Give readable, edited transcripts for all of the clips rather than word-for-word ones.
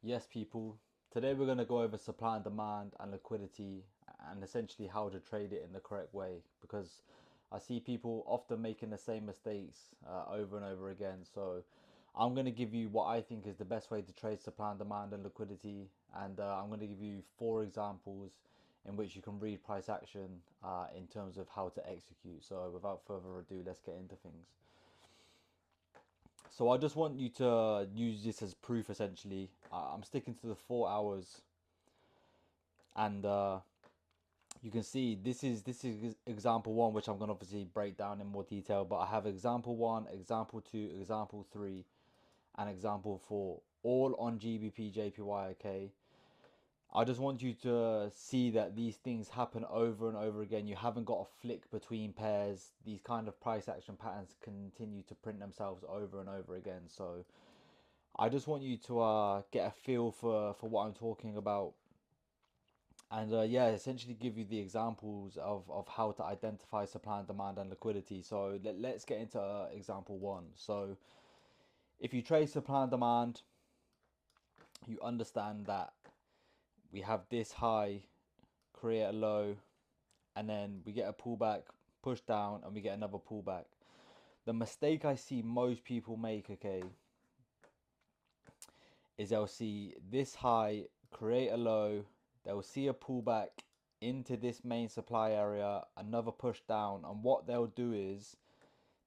Yes, people. Today we're going to go over supply and demand and liquidity and essentially how to trade it in the correct way because I see people often making the same mistakes over and over again. So I'm going to give you what I think is the best way to trade supply and demand and liquidity, and I'm going to give you 4 examples in which you can read price action in terms of how to execute. So without further ado, let's get into things. So I just want you to use this as proof essentially. I'm sticking to the 4 hours, and you can see this is example one, which I'm gonna obviously break down in more detail. But I have example one, example two, example three, and example four, all on GBP JPY. Okay, I just want you to see that these things happen over and over again. You haven't got a flick between pairs. These kind of price action patterns continue to print themselves over and over again. So I just want you to get a feel for what I'm talking about, and yeah, essentially give you the examples of how to identify supply and demand and liquidity. So let's get into example one. So if you trade supply and demand, you understand that we have this high, create a low, and then we get a pullback, push down, and we get another pullback. The mistake I see most people make, okay, is they'll see this high, create a low, they'll see a pullback into this main supply area, another push down, and what they'll do is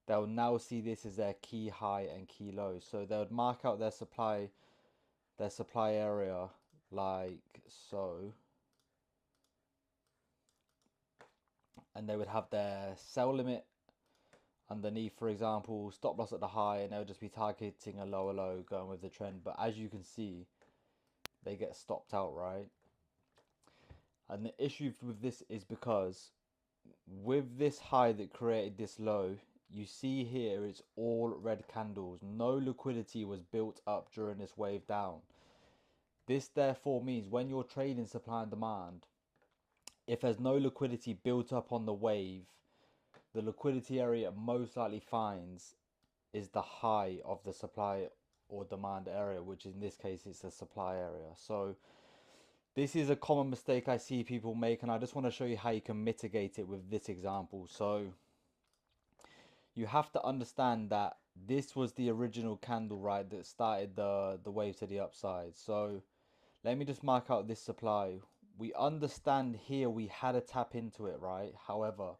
they'll now see this as their key high and key low. So they would mark out their supply area like so, and they would have their sell limit underneath, for example, stop loss at the high, and they'll just be targeting a lower low going with the trend. But as you can see, they get stopped out, right? And the issue with this is because with this high that created this low, you see here it's all red candles. No liquidity was built up during this wave down. This therefore means when you're trading supply and demand, if there's no liquidity built up on the wave, the liquidity area it most likely finds is the high of the supply or demand area, which in this case is the supply area. So this is a common mistake I see people make, and I just want to show you how you can mitigate it with this example. So you have to understand that this was the original candle, right, that started the wave to the upside. So let me just mark out this supply. We understand here we had to tap into it, right? However,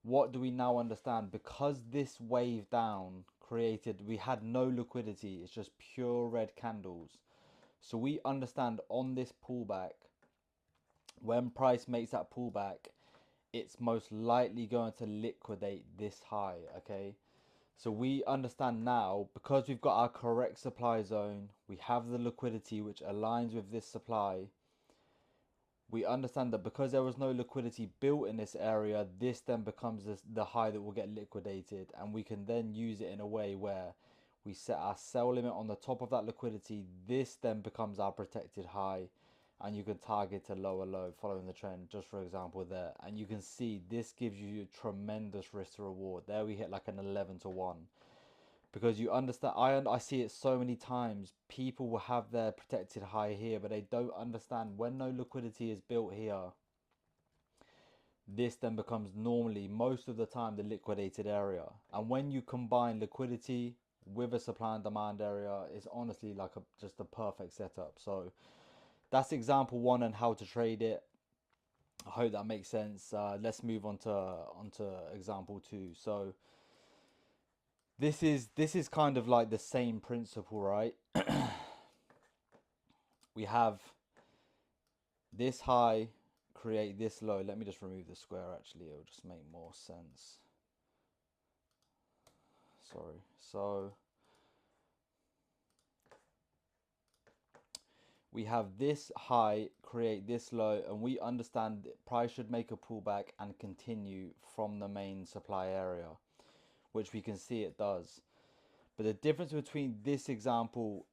what do we now understand? Because this wave down created, we had no liquidity. It's just pure red candles. So we understand on this pullback, when price makes that pullback, it's most likely going to liquidate this high, okay? So we understand now, because we've got our correct supply zone, we have the liquidity which aligns with this supply. We understand that because there was no liquidity built in this area, this then becomes the high that will get liquidated, and we can then use it in a way where we set our sell limit on the top of that liquidity. This then becomes our protected high, and you can target a lower low following the trend, just for example there. And you can see this gives you a tremendous risk to reward. There we hit like an 11 to 1, because you understand, I see it so many times. People will have their protected high here, but they don't understand when no liquidity is built here, this then becomes normally most of the time the liquidated area. And when you combine liquidity with a supply and demand area, it's honestly like just a perfect setup. So that's example one and how to trade it. I hope that makes sense. Let's move on to example two. So this is kind of like the same principle, right? We have this high, create this low. Let me just remove the square, actually, it'll just make more sense. Sorry. So we have this high, create this low, and we understand that price should make a pullback and continue from the main supply area, which we can see it does. But the difference between this example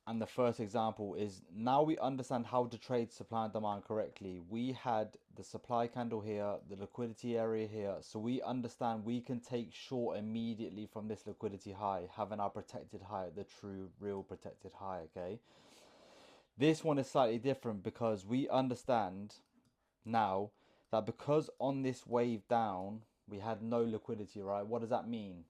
and the first example is now we understand how to trade supply and demand correctly. We had the supply candle here, the liquidity area here, so we understand we can take short immediately from this liquidity high, having our protected high, the true real protected high, okay? This one is slightly different because we understand now that because on this wave down we had no liquidity, right? What does that mean?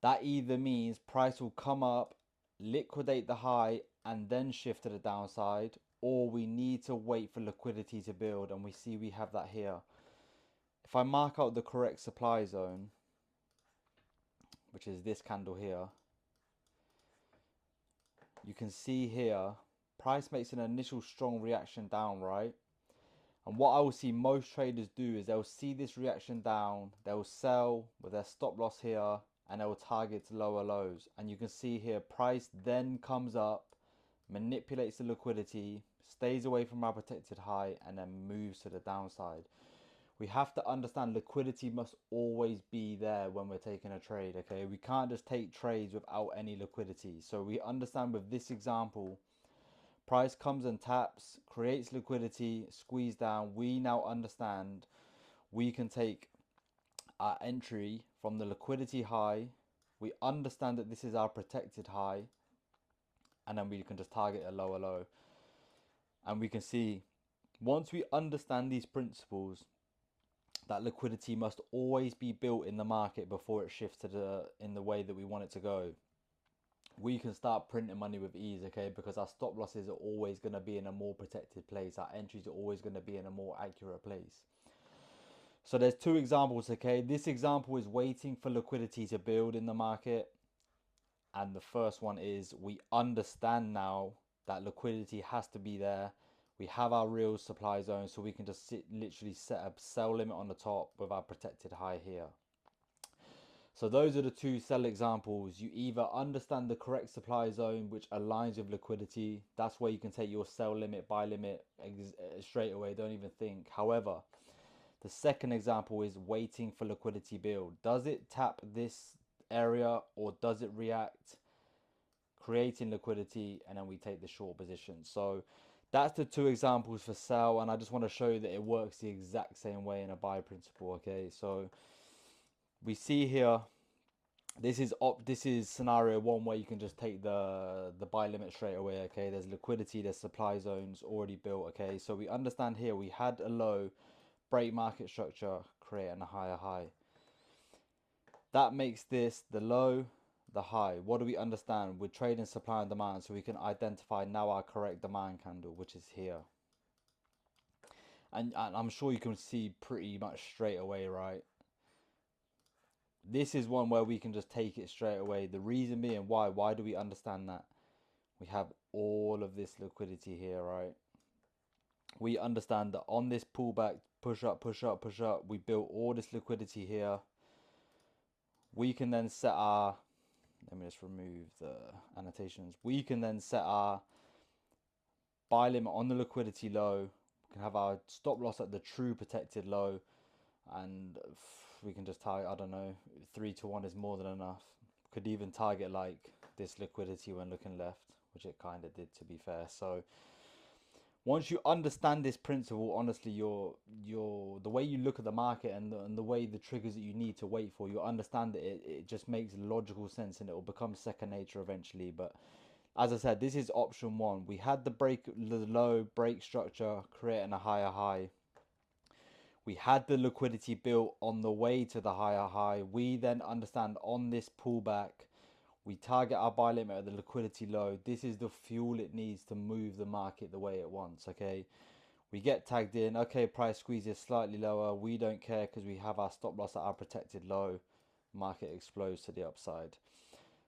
That either means price will come up, liquidate the high, and then shift to the downside, or we need to wait for liquidity to build, and we see we have that here. If I mark out the correct supply zone, which is this candle here, you can see here price makes an initial strong reaction down, right? And what I will see most traders do is they'll see this reaction down, they'll sell with their stop loss here, and they will target lower lows. And you can see here price then comes up, manipulates the liquidity, stays away from our protected high, and then moves to the downside. We have to understand liquidity must always be there when we're taking a trade, okay? We can't just take trades without any liquidity. So we understand with this example, price comes and taps, creates liquidity, squeeze down. We now understand we can take our entry from the liquidity high. We understand that this is our protected high, and then we can just target a lower low. And we can see, once we understand these principles, that liquidity must always be built in the market before it shifts to in the way that we want it to go. We can start printing money with ease, okay? Because our stop losses are always going to be in a more protected place. Our entries are always going to be in a more accurate place. So there's two examples, okay? This example is waiting for liquidity to build in the market. And the first one is we understand now that liquidity has to be there. We have our real supply zone, so we can just literally set a sell limit on the top with our protected high here. So those are the two sell examples. You either understand the correct supply zone, which aligns with liquidity. That's where you can take your sell limit, buy limit straight away. Don't even think. However, the second example is waiting for liquidity build. Does it tap this area or does it react, creating liquidity, and then we take the short position? So that's the two examples for sell, and I just want to show you that it works the exact same way in a buy principle, okay? So we see here, this is scenario one where you can just take the buy limit straight away, okay? There's liquidity, there's supply zones already built, okay? So we understand here we had a low, break market structure, creating a higher high. That makes this the low, the high. What do we understand? We're trading supply and demand, so we can identify now our correct demand candle, which is here. And I'm sure you can see pretty much straight away, right? This is one where we can just take it straight away. The reason being why do we understand that? We have all of this liquidity here, right? We understand that on this pullback, push up, push up, push up, we built all this liquidity here. We can then set our, let me just remove the annotations. We can then set our buy limit on the liquidity low. We can have our stop loss at the true protected low, and we can just target, I don't know, 3 to 1 is more than enough. Could even target like this liquidity when looking left, which it kind of did, to be fair. So once you understand this principle, honestly, the way you look at the market and the way the triggers that you need to wait for, you understand that it just makes logical sense, and it will become second nature eventually. But as I said, this is option one. We had the low break structure, creating a higher high. We had the liquidity built on the way to the higher high. We then understand on this pullback, we target our buy limit at the liquidity low. This is the fuel it needs to move the market the way it wants, okay? We get tagged in. Okay, price squeezes slightly lower. We don't care because we have our stop loss at our protected low. Market explodes to the upside.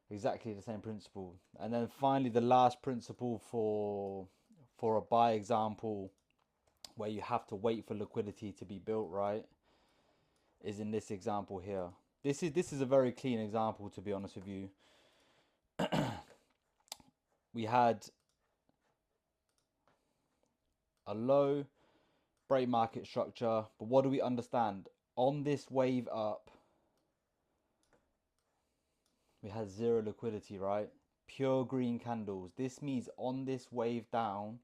Exactly the same principle. And then finally, the last principle for a buy example where you have to wait for liquidity to be built, right, is in this example here. This is a very clean example, to be honest with you. We had a low break market structure, but what do we understand? On this wave up, we had zero liquidity, right? Pure green candles. This means on this wave down,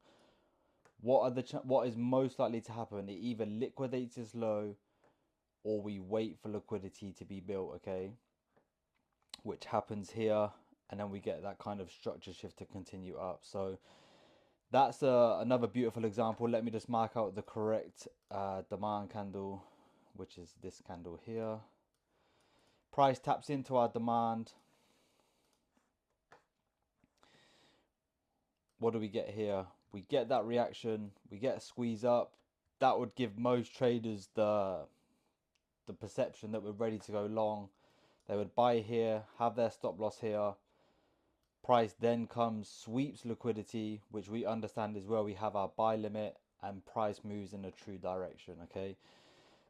what is most likely to happen? It either liquidates this low, or we wait for liquidity to be built, okay? Which happens here, and then we get that kind of structure shift to continue up. So That's another beautiful example. Let me just mark out the correct demand candle, which is this candle here. Price taps into our demand. What do we get here? We get that reaction. We get a squeeze up. That would give most traders the perception that we're ready to go long. They would buy here, have their stop loss here. Price then comes, sweeps liquidity, which we understand is where we have our buy limit, and price moves in a true direction, okay?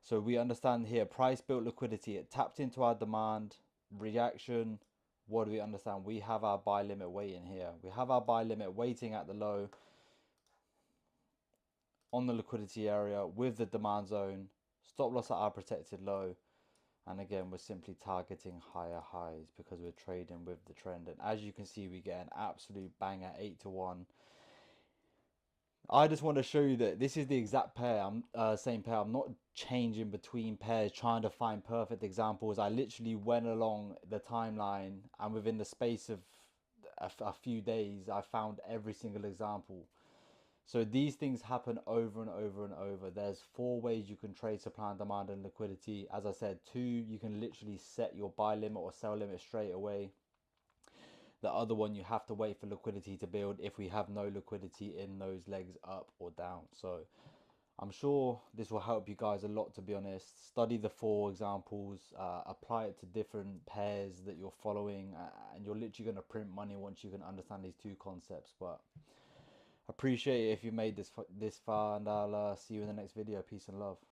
So we understand here, price built liquidity, it tapped into our demand, reaction. What do we understand? We have our buy limit waiting here. We have our buy limit waiting at the low on the liquidity area with the demand zone, stop loss at our protected low. And again, we're simply targeting higher highs because we're trading with the trend. And as you can see, we get an absolute banger 8-1. I just want to show you that this is the exact pair. Same pair. I'm not changing between pairs, trying to find perfect examples. I literally went along the timeline, and within the space of a few days, I found every single example. So these things happen over and over and over. There's 4 ways you can trade supply and demand and liquidity. As I said, 2, you can literally set your buy limit or sell limit straight away. The other one, you have to wait for liquidity to build if we have no liquidity in those legs up or down. So I'm sure this will help you guys a lot, to be honest. Study the 4 examples, apply it to different pairs that you're following, and you're literally going to print money once you can understand these 2 concepts. But appreciate it if you made this far, and I'll see you in the next video. Peace and love.